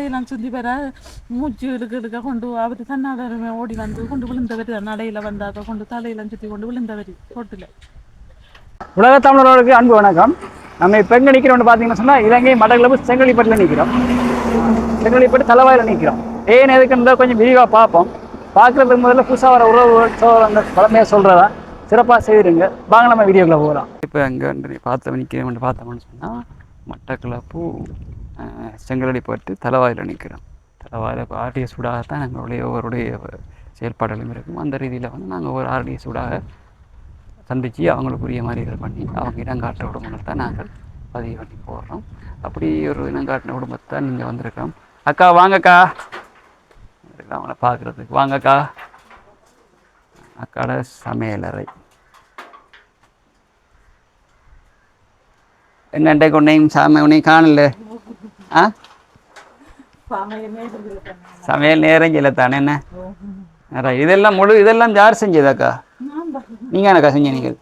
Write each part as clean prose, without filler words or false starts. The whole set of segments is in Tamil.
தலையெல்லாம் சுற்றி பெற மூச்சு எடுக்க கொண்டு அவர் தன்னாடமே ஓடி வந்து கொண்டு விழுந்தவர் நடையில வந்தாத கொண்டு தலையெல்லாம் சுற்றி கொண்டு விழுந்தவர் ரோட்டில். உலக தமிழர்களுக்கு அன்பு வணக்கம். நம்ம இப்போ எங்கே நிற்கிறோம்னு பார்த்தீங்கன்னு சொன்னால் இலங்கை மட்டக்களப்பு செங்கலிப்பட்டில் நிற்கிறோம். செங்கலிப்பட்டு தலைவாயில் நிற்கிறோம். ஏன் எதுக்குன்னு கொஞ்சம் விரிவாக பார்ப்போம். பார்க்குறதுக்கு முதல்ல புதுசாக வர உறவு அந்த பழமையாக சொல்கிறதா சிறப்பாக செய்திருங்க. வாங்க நம்ம வீடியோக்குள்ளே போகலாம். இப்போ எங்கே நிற்கிறோம்னு பார்த்தோம்னு சொன்னால் மட்டக்களப்பு செங்கலிப்பட்டு தலைவாயில் நிற்கிறோம். தலைவாயில் இப்போ ஆர்டிஎஸ் சூடாகத்தான் எங்களுடைய ஒவ்வொருடைய செயல்பாடுகளும் இருக்கும். அந்த ரீதியில் வந்து நாங்கள் ஒரு ஆர்டிஎஸ் சூடாக சந்தித்து அவங்களுக்குரிய மாதிரி இதை பண்ணி அவங்க இனங்காட்டுற குடும்பங்களை தான் நாங்கள் பதிவு பண்ணி போடுறோம். அப்படி ஒரு இனங்காட்டின குடும்பத்தை தான் நீங்கள் வந்திருக்கோம். அக்கா வாங்கக்கா, அவங்கள பார்க்குறதுக்கு வாங்கக்கா. அக்காட சமையலறை என்னண்டே கொண்டையும் உன்னையும் காணல. ஆ சமையல் நேரங்கில தானே என்ன இதெல்லாம் இதெல்லாம் யார் செஞ்சதாக்கா? நீங்கள் எனக்கா செஞ்ச நீங்கள்?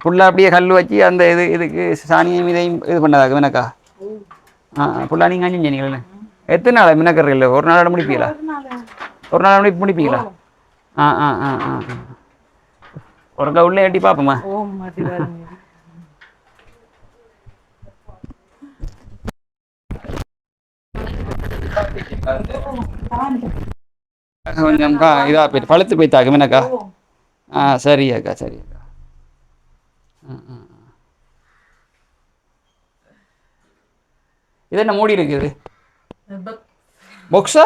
ஃபுல்லாக அப்படியே கல் வச்சு அந்த இதுக்கு சாணியும் இதையும் இது பண்ணதாக்கா வேணாக்கா? ஃபுல்லாக நீங்கள் செஞ்ச நீங்கள் எத்தனை நாள் மினக்கர் இல்லை? ஒரு நாளோட முடிப்பீங்களா? ஒரு நாள் முடிப்பீங்களா? ஒருக்கா உள்ளே எட்டி பார்ப்போமா? கொஞ்சம் இதாக போயிட்டு பழுத்து போய்த்தாக்கு மீனக்கா. சரி அக்கா, சரி அக்கா. இது என்ன மூடி இருக்குது? பாக்ஸா?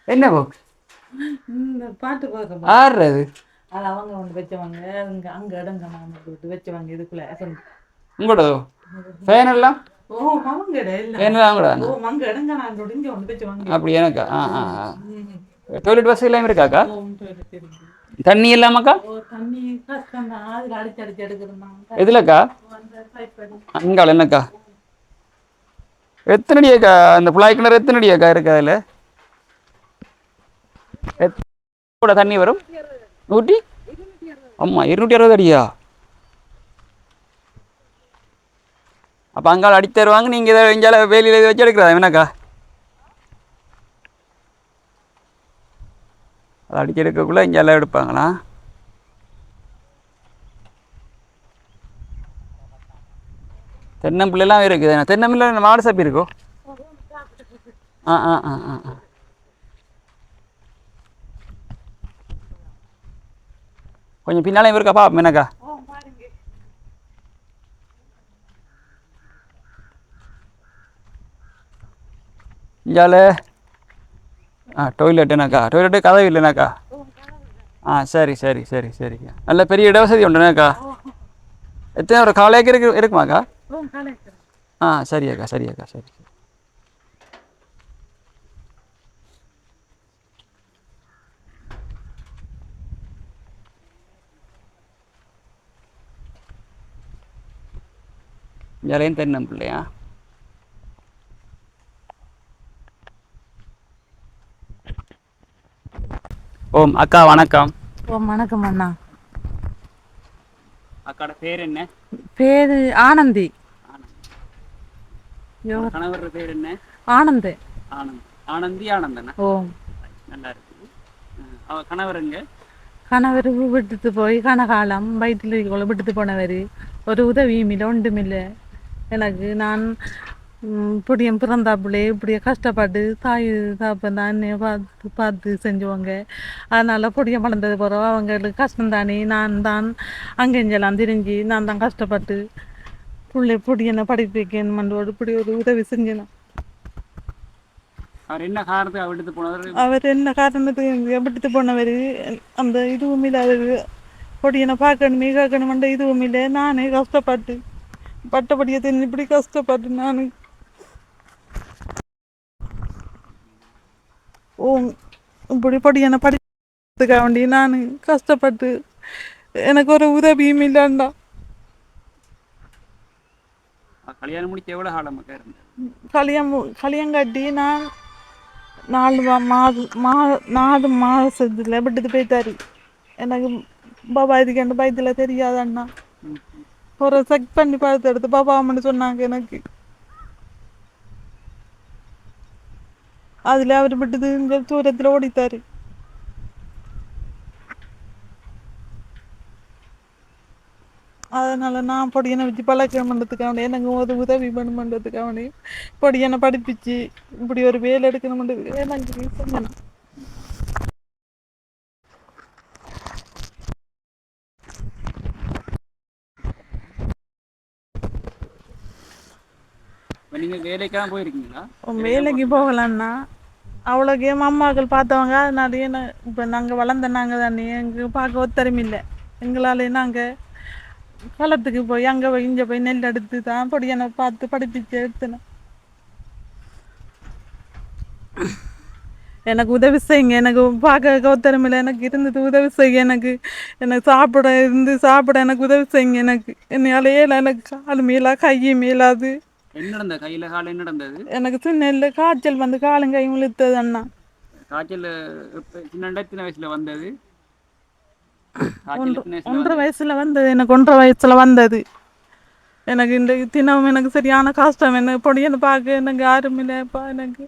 என்ன பாக்ஸ்? பாட்டு ஆடுறது அது அவங்க ஒன்று வச்சவங்க அங்கே இடங்க வச்சவங்க இதுக்குள்ள உங்களோட ஃபேன் எல்லாம் அப்படி எனக்கா? டாய்லெட் வசதி எல்லாம் இருக்காக்கா? தண்ணி இல்லாமக்கா? எதுலக்கா? அங்கால என்னக்கா? எத்தனை அடியாக்கா அந்த புலாய் கிணறு? எத்தனை அடியாக்கா இருக்கு அதில்? கூட தண்ணி வரும் 100? ஆமாம் 260 அடியா? அப்போ அங்கால அடி தருவாங்க, நீங்கள் இதை இங்கால வேலியில் இதை வச்சு எடுக்கிறதா வேணாக்கா? அதை அடிச்சு எடுக்கக்குள்ளே இங்கெல்லாம் எடுப்பாங்களா? தென்னம்பிள்ளைலாம் இருக்குது. தென்னம்பிள்ளை மாடு சப்பி இருக்கோ? கொஞ்சம் பின்னாலே இருக்காப்பா வேணாக்கா? இங்கால டாய்லெட் என்னக்கா? டாய்லெட்டு கதவு இல்லைனாக்கா? சரி சரி சரி சரிக்கா. நல்ல பெரிய இடவசதி உண்டுனாக்கா? எத்தனை ஒரு காலைக்கு இருக்குமாக்கா? சரியாக்கா சரியாக்கா சரி. இங்கேயும் தென்னம் பிள்ளையா? ஓம் அக்கா வணக்கம். ஓம் வணக்கம் அண்ணா. அக்காட பேர் என்ன? பேரு ஆனந்தி. கணவர் பேர் என்ன? ஆனந்த். ஆனந்தி ஆனந்தனா? ஓ நல்லா இருக்கு. அவ கணவர் எங்க? கணவர் விட்டுட்டு போய் கனகாலம் வயிற்றுல விட்டுட்டு போனவர். ஒரு உதவியும் இல்லை, ஒன்றும் இல்லை எனக்கு. நான் இப்படியும் பிறந்தாப்புலே இப்படியே கஷ்டப்பட்டு தாய் தாப்பன் தான் என்னைய பார்த்து பார்த்து செஞ்சுவாங்க. அதனால் பொடியம் வளர்ந்தது போகிறோம் அவங்களுக்கு கஷ்டம் தானே. நான் தான் அங்கெஞ்செல்லாம் திரிஞ்சு நான் தான் கஷ்டப்பட்டு பொடியனை படிப்பு வைக்கணுமன்றோடு இப்படி ஒரு உதவி செஞ்சேன். அவர் என்ன காரணத்துக்கு விட்டுட்டு போனவர்? அவர் என்ன காரணத்துக்கு விட்டுட்டு போனவர் அந்த இதுவும் இல்லை. அவர் பொடியனை பார்க்கணுமே கேட்கணுமென்ற இதுவும் இல்லை. நானே கஷ்டப்பட்டு பட்டப்படியை தெரிஞ்சு இப்படி கஷ்டப்பட்டு நான் இப்படி பொடியனை படிக்கிறதுக்காக வேண்டி நான் கஷ்டப்பட்டு எனக்கு ஒரு உதவியும் இல்லைண்டா. கல்யாணம் முடிக்க எவ்வளோ காலமாக இருந்தது? கல்யாணம் கட்டி நான் 4 மாதத்துல விட்டுட்டு போயிட்டாரு. எனக்கு பாபா இதுக்கு பயத்தில் தெரியாதண்ணா. ஒரு செக் பண்ணி பார்த்து எடுத்து பாபா அம்மன்னு சொன்னாங்க எனக்கு. அதில் அவர் விட்டது இங்கே தூரத்தில் ஓடித்தார். அதனால் நான் பொடியனை வச்சு பழக்கம் பண்ணுறதுக்காக எனக்கு ஒரு உதவி பண்ணுறதுக்காக பொடியனை படிப்பிச்சு இப்படி ஒரு வேலை எடுக்கணும்ன்றதுக்கு எனக்கு சொன்னேன். நீங்கள் வேலைக்காக போயிருக்கீங்களா? வேலைக்கு போகலான்னா அவ்வளோக்கு என் அம்மாக்கள் பார்த்தவங்க. அதனாலேயே இப்போ நாங்கள் வளர்ந்த நாங்கள் தானே எங்களுக்கு பார்க்க ஒத்தரமில்லை. எங்களாலே நாங்கள் களத்துக்கு போய் அங்கே போய் இங்கே போய் நெல் எடுத்து தான் பொடியனை பார்த்து படிப்பிச்சு எடுத்துனேன். எனக்கு உதவி செய்யுங்க, எனக்கு பார்க்க ஒத்தரமில்லை, எனக்கு இருந்தது உதவி செய்ய, எனக்கு சாப்பிட எனக்கு உதவி செய்யுங்க. எனக்கு என்னாலேயே எனக்கு கால் மீளா கை மீளாது. என்ன நடந்தது? கையில் கால என்ன நடந்தது? எனக்கு சின்ன காய்ச்சல் வந்து காலும் கையும் இழுத்தது அண்ணா. காய்ச்சல் சின்ன வயசுல வந்தது? 1.5 வயசுல வந்தது. எனக்கு 1.5 வயசுல வந்தது. எனக்கு இந்த தினமும் எனக்கு சரியான கஷ்டம். எனக்கு பொடியனை பார்க்க எனக்கு யாரும் இல்லைப்பா. எனக்கு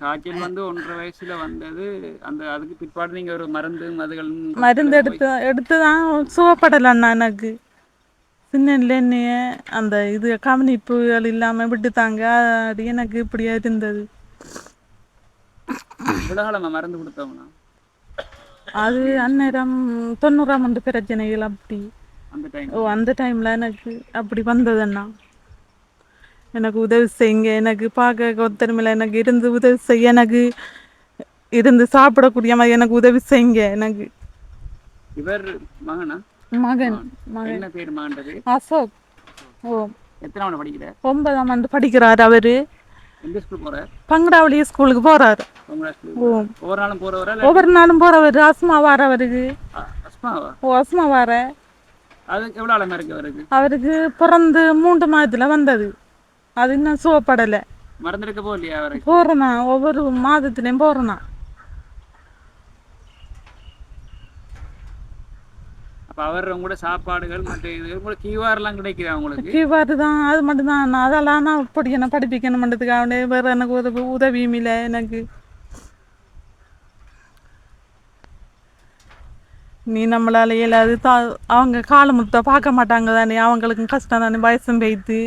காய்ச்சல் வந்து 1.5 வயசுல வந்தது. அதுக்கு பிற்பாடு நீங்க ஒரு மருந்து எடுத்து தான் சுகப்படலண்ணா. எனக்கு சின்னல என்னைய அந்த இது கவனிப்புகள் இல்லாமல் விட்டுத்தாங்க. அது எனக்கு இப்படியா இருந்தது. மருந்து கொடுத்தவனா? அது அந்நேரம் 90ஆம் ஆண்டு பிரச்சனைகள் அப்படி அந்த டைம்ல எனக்கு அப்படி வந்ததுண்ணா. எனக்கு உதவி செய்யுங்க, எனக்கு பார்க்க ஒத்தரமில்லை, எனக்கு இருந்து உதவி செய்ய, எனக்கு இருந்து சாப்பிடக்கூடிய மாதிரி எனக்கு உதவி செய்யுங்க. எனக்கு இவர் மகனா? மகன். என்ன பேர் மகன்றது? அசோக். ஓ, எத்தனாவது படிக்கிறார்? 9ஆம் ஆண்டு படிக்கிறார். அவரு எந்த ஸ்கூல் போறார்? பங்கடாவளி ஸ்கூலுக்கு போறாரு. ஒவ்வொரு நாளும் போறவர். அஸ்மா வார அவருக்கு. அஸ்மா வார. அதுக்கு எவ்வளவு ஆழமா இருக்கு அவருக்கு? அவருக்கு பிறந்து 3 மாதத்துல வந்தது. அது இன்னும் சுகப்படலை. மருந்து எடுக்க போகலையா அவருக்கு? போறேண்ணா, ஒவ்வொரு மாதத்துலையும் போறேண்ணா. அப்போ அவர் உங்களோட சாப்பாடுகள் மற்ற இது உங்களுக்கு கியூஆர்லாம் கிடைக்குதா? உங்களுக்கு கியூஆர் தான், அது மட்டும்தான். அதெல்லாம் நான் படிக்கணும்ன்றதுக்காக வேறு எனக்கு உதவியும் இல்லை. எனக்கு நீ நம்மளால இயலாது. அவங்க காலமுத்த பார்க்க மாட்டாங்க தானே, அவங்களுக்கும் கஷ்டம் தானே. வயசும் போய்த்து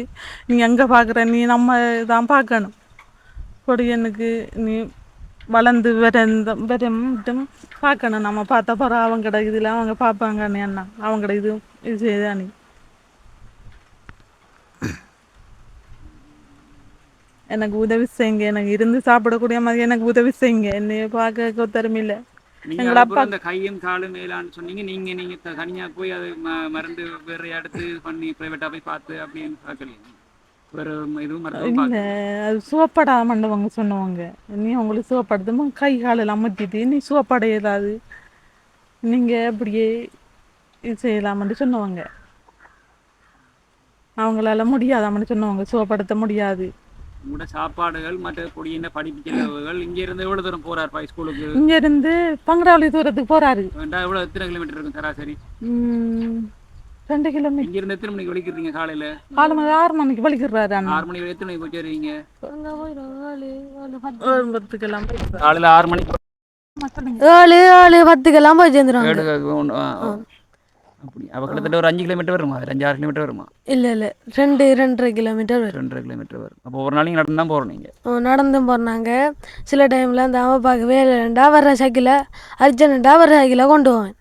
நீ எங்கே பார்க்குற, நீ நம்ம தான் பார்க்கணும். பொடியனுக்கு நீ வளர்ந்து வரும் பார்க்கணும். நம்ம பார்த்தா போகிற அவங்கட இதில் அவங்க பார்ப்பாங்கண்ணே. அண்ணா அவங்கட இது செய்தானே. எனக்கு உதவி செய்யுங்க, எனக்கு இருந்து சாப்பிடக்கூடிய மாதிரி எனக்கு உதவி செய்யுங்க. என்னைய பார்க்க ஒத்தரமில்லை. எங்கள் அப்பா அந்த கையும் காலும் மேலான்னு சொன்னீங்க. நீங்க தனியாக போய் அது மருந்து வேற எடுத்து பண்ணி பிரைவேட்டாக போய் பார்த்து அப்படின்னு பார்க்கலையே? வேறு இதுவும் இல்லை, அது சுகப்படாமண்டவங்க சொன்னவங்க. நீ உங்களுக்கு சுகப்படுத்தும் கை காலெல்லாம் அமர்த்திட்டு நீ சுகப்பட ஏதாவது நீங்கள் அப்படியே இது செய்யலாமன்னு சொன்னவங்க. அவங்களால முடியாதாமன்னு சொன்னவங்க. சுகப்படுத்த முடியாது. உங்களோட சாப்பாடுகள் மற்ற பொடியின படிப்பு செலவுகள் இங்க இருந்து எவ்வளவு தூரம் போறாருப்பா ஸ்கூலுக்கு? இங்க இருந்து பங்கராவளி தூரத்துக்கு போறாரு. எவ்வளவு எத்தனை கிலோமீட்டர் இருக்கும் சராசரி? 2 கிலோமீட்டர். இங்க இருந்து எத்தனை மணிக்கு வலிக்கிறீங்க? காலையில 6 மணிக்கு வலிக்கிறாரு. 6 மணிக்கு எத்தனை மணிக்கு போயிட்டு வருவீங்க? காலையில 6 மணிக்கு 7:10 போய் சேர்ந்துருவாங்க. அப்படி அப்போ கிட்டத்தட்ட ஒரு 5 கிலோமீட்டர் வருமா? 5-6 கிலோமீட்டர் வருமா? இல்லை 2-2.5 கிலோமீட்டர் வரும். 2.5 கிலோமீட்டர் வரும். அப்போ ஒரு நாளைக்கு நடந்து தான் போகிறோம் நீங்கள்? நடந்தும் போகிறாங்க. சில டைமில் அந்த அம்மாப்பாக்கு வேலைண்டா வர்ற சைக்கிளை அர்ஜென்ட்டா வர்ற சைக்கிளை கொண்டு போவேன்.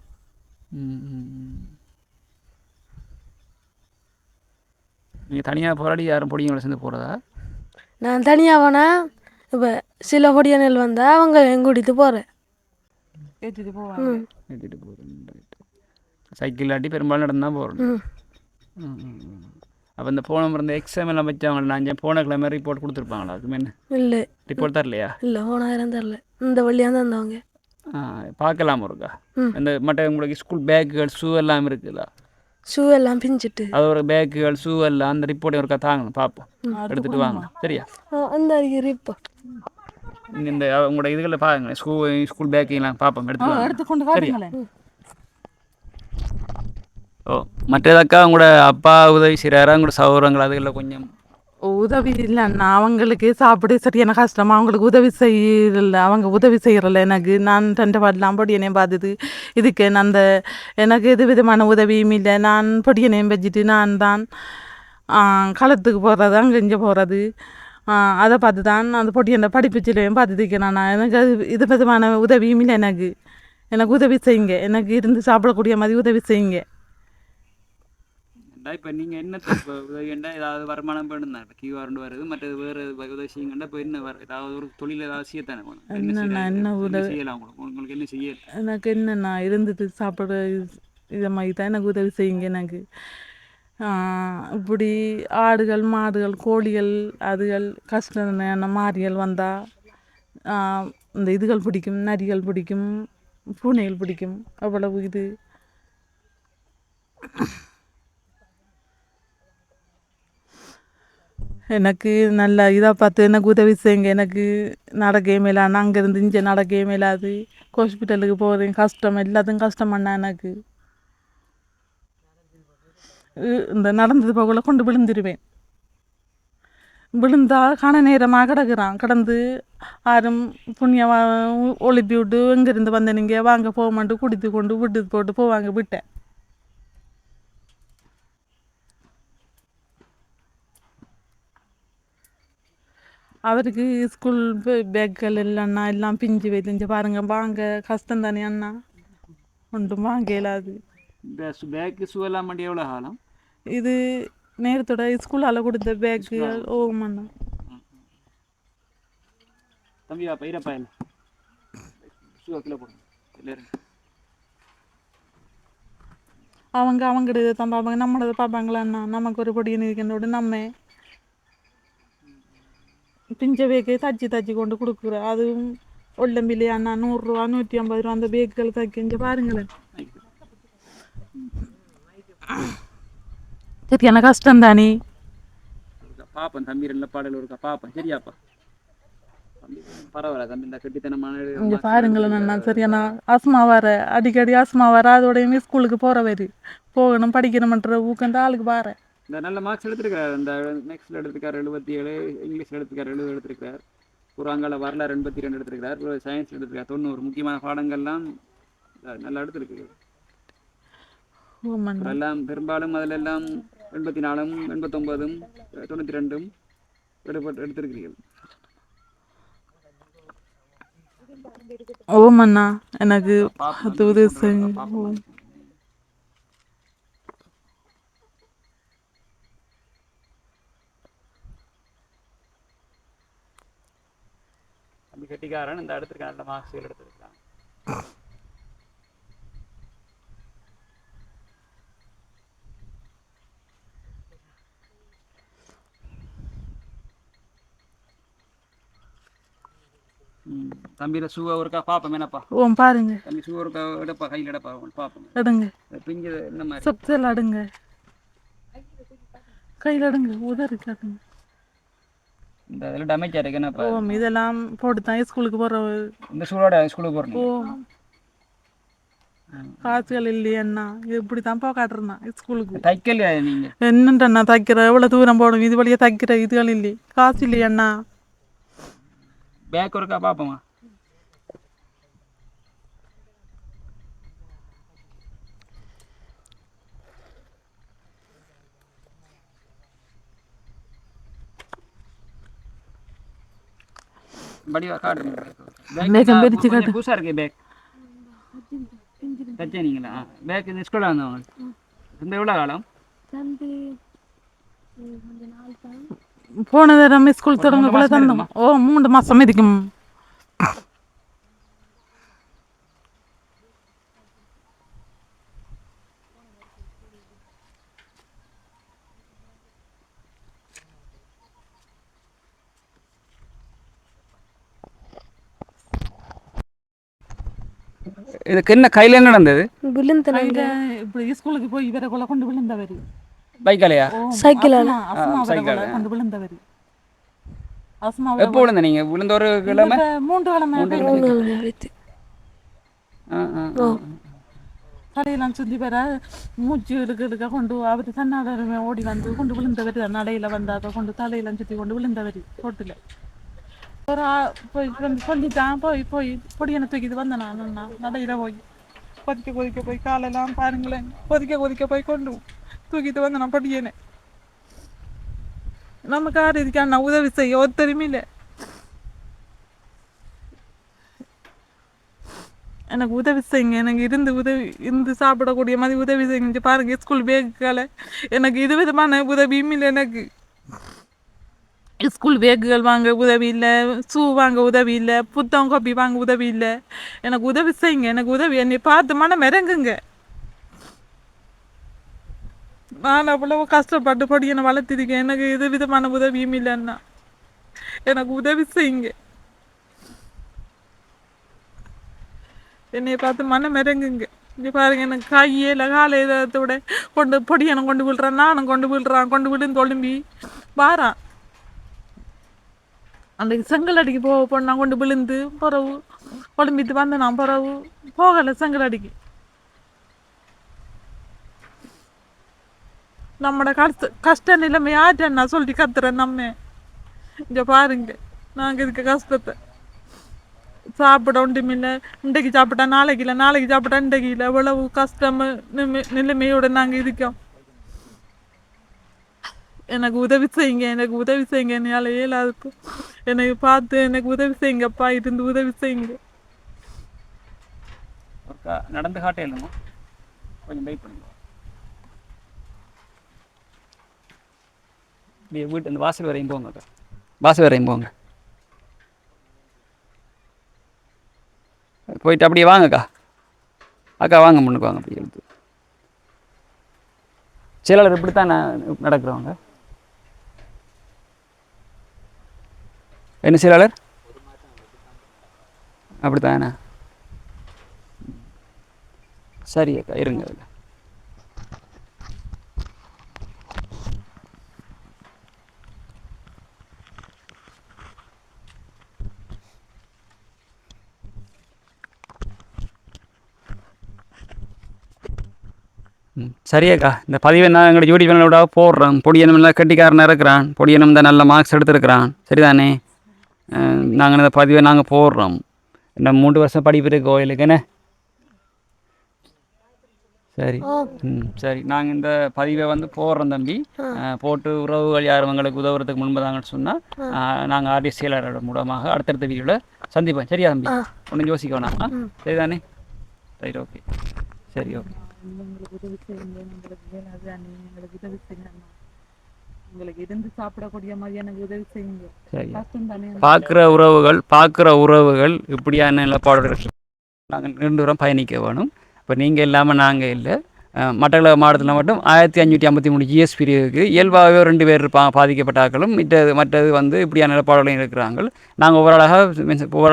நீங்கள் தனியாக போராடி யாரும் பொடியங்களை சேர்ந்து போகிறதா? நான் தனியாக போனால் இப்போ சில பொடியங்கள் வந்தால் அவங்க கூட்டிகிட்டு போகிறேன். ஏற்றிட்டு போவேன். ஏற்றிட்டு போகிறேன். சைக்கிள் இல்லாட்டி பெரும்பாலும் நடந்து தான் போகிறோம். அப்போ இந்த போன இந்த எக்ஸாம் எல்லாம் வச்சவங்க நான் போன கிழமை ரிப்போர்ட் கொடுத்துருப்பாங்களா? அதுக்கு என்ன இல்லை ரிப்போர்ட் தரலையா? இல்லை, 1000 தரல. இந்த வழியாக தான் தந்தவங்க. பார்க்கலாமா இருக்கா? இந்த மற்ற உங்களுக்கு ஸ்கூல் பேக்குகள் ஷூ எல்லாம் இருக்குதா? ஷூ எல்லாம் பிஞ்சிட்டு அது ஒரு பேக்குகள் ஷூ எல்லாம் அந்த ரிப்போர்ட்டை ஒருக்கா தாங்க பார்ப்போம். எடுத்துகிட்டு வாங்க சரியா? அந்த ரிப்போர்ட் இந்த உங்களோட இதுகளில் பாருங்க. ஸ்கூல் பேக்கெல்லாம் பார்ப்போம். எடுத்துக்கொண்டு சரியா? ஓ, மற்றதாக்கா உங்களோட அப்பா உதவி செய்கிறாரா? உங்களோட சௌரங்கள் அதுகளில் கொஞ்சம் உதவி இல்லைன்னா அவங்களுக்கு சாப்பிட சரியான கஷ்டம். அவங்களுக்கு உதவி செய்யல, அவங்க உதவி செய்யறல. எனக்கு நான் 2 வாட்டெலாம் பொடியனையும் பார்த்தது. இதுக்கு நான் அந்த எனக்கு எது விதமான உதவியும் இல்லை. நான் பொடியனையும் வச்சுட்டு நான் தான் களத்துக்கு போகிறது, அங்கே இங்கே போகிறது. அதை பார்த்து தான் அந்த பொடியனை படிப்புச்சிலையும் பார்த்துருக்கேன். நான் எனக்கு அது இது விதமான உதவியும் இல்லை. எனக்கு உதவி செய்யுங்க, எனக்கு இருந்து சாப்பிடக்கூடிய மாதிரி உதவி செய்யுங்க. இப்போ நீங்கள் என்ன இப்போ உதவிண்டா ஏதாவது வருமானம் வேணும் தான் கியூஆர்ண்டு வருது, மற்றது வேறு உதவி செய்யுங்கண்டா இப்போ என்ன ஏதாவது ஒரு தொழில் ஏதாவது செய்யத்தானே வேணும். என்ன உதவி செய்யலாம் உங்களுக்கு என்ன செய்ய? எனக்கு என்னென்னா இருந்துட்டு சாப்பிட இதை மாதிரி தான் எனக்கு உதவி செய்யுங்க. எனக்கு இப்படி ஆடுகள் மாடுகள் கோழிகள் அதுகள் கஷ்டமான மாறிகள் வந்தால் இந்த இதுகள் பிடிக்கும், நரிகள் பிடிக்கும், பூனைகள் பிடிக்கும். அவ்வளவு இது எனக்கு நல்ல இதாக பார்த்து எனக்கு உதவி செய்யுங்க. எனக்கு நடக்கவே மேலான அங்கேருந்து இங்கே நடக்கவே மேலாது. ஹாஸ்பிட்டலுக்கு போகிறேன் கஷ்டம், எல்லாத்துக்கும் கஷ்டம் பண்ணா. எனக்கு இந்த நடந்தது போகல கொண்டு விழுந்துருவேன். விழுந்தா கன நேரமாக கிடக்குறான். கிடந்து யாரும் புண்ணியவா ஒளிப்பி விட்டு எங்கேருந்து வந்த நீங்கள் வாங்க போக மாட்டு குடித்து கொண்டு விட்டு போட்டு போவாங்க. விட்டேன். அவருக்கு ஸ்கூல் பேக்குகள் இல்லைண்ணா, எல்லாம் பிஞ்சு வைத்துஞ்சு பாருங்க. வாங்க கஷ்டம் தானே அண்ணா, ஒன்றும் வாங்க இயலாது. இந்த பேக்கு ஷூ எல்லாம் பண்ணி எவ்வளோ காலம்? இது நேரத்தோட ஸ்கூலால் கொடுத்த பேக்கு. ஓமண்ணா தம்பி வா பயிரப்பா இல்லை ஷூ கிலோ போடுங்க எல்லாரும். அவங்ககிட்ட இதை தான் பார்ப்பாங்க, நம்மளதை பார்ப்பாங்களாண்ணா. நமக்கு ஒரு பொடியை இருக்கின்றோட நம்ம பிஞ்ச பேக்கு தச்சு கொண்டு கொடுக்குற. அதுவும் ஒல்லம்பில்லையாண்ணா 100 ரூபா 150 ரூபா அந்த பேக்குகள் தைக்கிஞ்ச பாருங்களேன். சரியான கஷ்டம் தானே. பாப்பன் தம்பி 2 பாடல் இருக்கா பாப்பன். சரியாப்பா பரவாயில்ல தம்பி, இந்த கெட்டித்தனமான இங்கே பாருங்களேன் அண்ணா. சரியாண்ணா ஆஸ்மா வர அடிக்கடி ஆஸ்மா வர. அதோடையுமே ஸ்கூலுக்கு போகிறவரு போகணும் படிக்கணுமன்ற ஊக்கந்த ஆளுக்கு பாரு. இந்த நல்ல மார்க்ஸ் எடுத்திருக்காரு. இந்த மேக்ஸில் எடுத்திருக்காரு 77, இங்கிலீஷில் எடுத்திருக்காரு 70 எடுத்திருக்காரு. குராங்கால வரலாறு 82 எடுத்திருக்காரு. சயின்ஸ் எடுத்திருக்காரு 90. முக்கியமான பாடங்கள்லாம் நல்லா எடுத்திருக்கு. எல்லாம் பெரும்பாலும் அதில் எல்லாம் 84, 89, 92 எடுத்திருக்கிறீர்கள். ஓமண்ணா எனக்கு உதவி செஞ்சு அப்படி கெட்டிக்காரன் இந்த எடுத்திருக்கான். நல்ல மார்க்ஸ் எடுத்திருக்கான். தம்பியில ஷூவை ஒருக்கா பார்ப்போம். என்னப்பா பாருங்க தம்பி ஷூ ஒருக்கா எடுப்பா, கையில் எடுப்பா பார்ப்போம். எடுங்க பிஞ்சு என்ன மாதிரி சப்சல் அடுங்க, கையில் எடுங்க உதறிக்காதுங்க. இந்த இதில் டேமேஜ் ஆகிருக்கு. என்னப்பா இதெல்லாம் போட்டு தான் ஸ்கூலுக்கு போகிற. இந்த ஷூவோட ஸ்கூலுக்கு போகிறேன். காய்ச்சல் இல்லையண்ணா, இப்படி தான் காட்டுறேண்ணா ஸ்கூலுக்கு. தைக்கலையா நீங்கள்? என்னண்டண்ணா தைக்கிற எவ்வளோ தூரம் போகணும், இது வழியாக தைக்கிற இதுகள் இல்லை. காசு இல்லையண்ணா. பேக் ஒருக்கா பார்ப்போமா? படிவா காட்டுங்க. பேக் புதுசாக இருக்கு. பேக் தைச்சீங்களா? பேக் இந்த ஸ்கூலில் வந்தவங்க இந்த எவ்வளோ காலம் போன தடவை ஸ்கூல் தொடங்க போல தந்தோம். 3 மாதம் இருக்கும். இதுக்கு என்ன கையில் என்ன நடந்தது? இப்படி ஸ்கூலுக்கு போய் இவரை கொண்டு விழுந்தவர். பைக்காலையா? சைக்கிளால கொண்டு விழுந்தவர். எப்போ விழுந்த நீங்கள்? விழுந்த ஒரு கிழமை 3 கிழமை தலையெல்லாம் சுற்றி வர மூச்சு எடுக்க கொண்டு அவர் தன்னாடமே ஓடி வந்து கொண்டு விழுந்தவர் தான் நடையில் வந்தாத கொண்டு தலையெல்லாம் சுற்றி கொண்டு விழுந்தவர் ரோட்டில் ஒரு போய் சொல்லித்தான் போய் பொடியனை தூக்கிட்டு வந்தேன் நான் நடையில் போய் கொதிக்க போய் காலெல்லாம் பாருங்களேன் கொதிக்க போய் கொண்டு தூக்கிட்டு வந்தேன் நான் பொடியனை நமக்கு யார் இதுக்கான உதவி செய்ய ஒருத்தருமே இல்லை எனக்கு உதவி செய்யுங்க எனக்கு இருந்து சாப்பிடக்கூடிய மாதிரி உதவி செய்யுங்க பாருங்க ஸ்கூல் பேக்குகளை எனக்கு இது விதமான உதவியும் இல்லை எனக்கு ஸ்கூல் பேக்குகள் வாங்க உதவி இல்லை ஷூ வாங்க உதவி இல்லை புத்தகம் காப்பி வாங்க உதவி இல்லை எனக்கு உதவி செய்யுங்க எனக்கு உதவி என்னை பார்த்து மனம் இறங்குங்க நான் அவ்வளவு கஷ்டப்பட்டு படி என்னை வளர்த்திருக்கேன் எனக்கு இது விதமான உதவியும் இல்லைன்னா எனக்கு உதவி செய்யுங்க என்னை பார்த்து மனம் இறங்குங்க இங்கே பாருங்க எனக்கு கையே இல்லை காலையிலத்தோட கொண்டு பொடியனை கொண்டு விழுறான் நானும் கொண்டு விழுந்து ஒழும்பி வாரான் அன்றைக்கு செங்கல் அடிக்கு போனால் கொண்டு விழுந்து பிறவு ஒழும்பிட்டு வந்து நான் பிறவு போகலை செங்கல் அடிக்கு நம்மட கஷ்ட நிலைமை ஆற்றேன் நான் சொல்லி கத்துறேன் நம்ம இங்கே பாருங்க நாங்கள் இதுக்கு கஷ்டத்தை சாப்பிட ஒன்றுமில்லை இன்றைக்கு சாப்பிட்டா நாளைக்கு இல்லை நாளைக்கு சாப்பிட்டா இன்றைக்கு இல்லை எவ்வளவு கஷ்டம் நிலைமையோட நாங்கள் இருக்கோம் எனக்கு உதவி செய்யுங்க என்னால் இயலாது எனக்கு பார்த்து எனக்கு உதவி செய்யுங்கப்பா இருந்து உதவி செய்யுங்க நடந்து காட்டே இல்லைம்மா கொஞ்சம் வெயிட் பண்ணுங்க வீட்டு அந்த வாசல் வரையும் போங்க வாசல் வரையும் போங்க போயிட்டு அப்படியே வாங்கக்கா அக்கா வாங்க முன்னுக்கு வாங்க அப்படி எழுத்து சிலர் இப்படித்தான் நடக்கிறவங்க என்ன சிலர் அப்படித்தானே சரி அக்கா இருங்க அதில் சரியாக்கா இந்த பதிவை நான் எங்களோட யூடியூப் சேனலோட போடுறேன் பொடியனம் எல்லாம் கட்டிக்காரனாக இருக்கிறான் பொடியனம் தான் நல்ல மார்க்ஸ் எடுத்துருக்கிறான் சரிதானே நாங்கள் இந்த பதிவை நாங்கள் போடுறோம் இன்னும் 3 வருஷம் படிப்பு இருக்கு கோயிலுக்கு என்ன சரி சரி நாங்கள் இந்த பதிவை வந்து போடுறோம் தம்பி போட்டு உறவுகள் யாரும் எங்களுக்கு உதவுறதுக்கு முன்பதாங்கன்னு சொன்னால் நாங்கள் ஆர்டிஸ்ட் செயலரோட மூலமாக அடுத்தடுத்த வீடியோவில் சந்திப்போம் சரியா தம்பி ஒன்றும் யோசிக்க வேணாமா சரிதானே ரைட் ஓகே சரி ஓகே உங்களுக்கு உதவி செய்யுங்க எங்களுக்கு வேணாது அண்ணி எங்களுக்கு உதவி செய்யுங்க உங்களுக்கு இருந்து சாப்பிடக்கூடிய மாதிரி எனக்கு உதவி செய்யுங்க கஷ்டம் தானே பார்க்குற உறவுகள் இப்படியான நிலப்பாடு இருக்கு நாங்கள் 2 தூரம் பயணிக்க வேணும் இப்போ நீங்கள் இல்லாமல் நாங்கள் இல்லை மட்டக்களப்பு மாவட்டத்தில் மட்டும் 1553 ஜிஎஸ் பிரிவுக்கு இயல்பாகவே 2 பேர் பாதிக்கப்பட்டாக்களும் மற்றது வந்து இப்படியான நிலப்பாடுகளையும் இருக்கிறாங்க நாங்கள் ஒவ்வொரு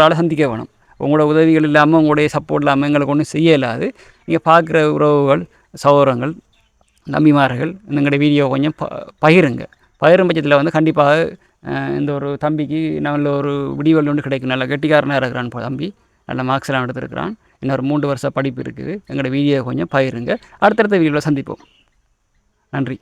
ஆளாக சந்திக்க வேணும் உங்களோட உதவிகள் இல்லாமல் உங்களுடைய சப்போர்ட் இல்லாமல் எங்களுக்கு ஒன்றும் செய்ய இல்லாது நீங்கள் பார்க்குற உறவுகள் சகோதரங்கள் நம்பிமார்கள் எங்களுடைய வீடியோ கொஞ்சம் பகிரும் பட்சத்தில் வந்து கண்டிப்பாக இந்த ஒரு தம்பிக்கு நல்ல ஒரு விடிவல் ஒன்று கிடைக்கும் நல்ல கெட்டிக்காரனாக இருக்கிறான் தம்பி நல்ல மார்க்ஸ் எல்லாம் எடுத்துருக்கிறான் இன்னொரு 3 வருஷம் படிப்பு இருக்குது எங்களோட வீடியோ கொஞ்சம் பகிருங்க அடுத்தடுத்த வீடியோவில் சந்திப்போம் நன்றி